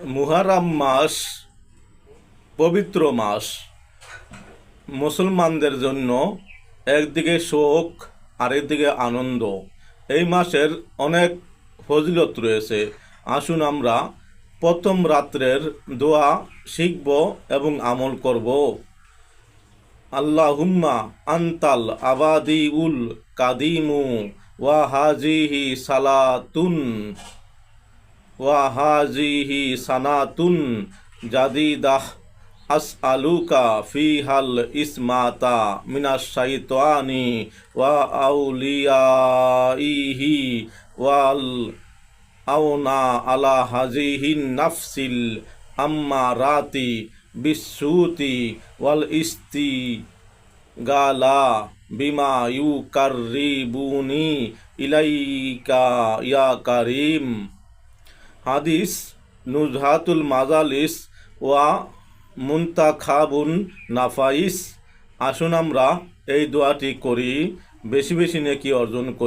মুহররম মাস পবিত্র মাস। মুসলমানদের জন্য একদিকে শোক আরেকদিকে আনন্দ। এই মাসের অনেক ফজিলত রয়েছে। আসুন আমরা প্রথম রাত্রের দোয়া শিখব এবং আমল করব। আল্লাহুম্মা আনতাল আবাদিউল কাদিমু ওয়া হাজিহি সালাতুন ওয়া হাজিহি সানাতুন জাদিদাহ আসআলুকা ফিহাল ইসমাতা মিনাশ শাইতানি ওয়া আউলিয়াইহি ওয়াল আওনা আলা হাজিহিন নাফসিল আম্মারাতি বিসসুতি ওয়াল ইস্তিগালা বিমা ইউকাররিবুনি ইলাইকা ইয়া কারীম। হাদিস নুজহাতুল মাজালিস ওয়া মুনতাখাবুন নাফাইস। আসুন আমরা এই দোয়াটি করি, বেশি বেশি নেকি অর্জন করি।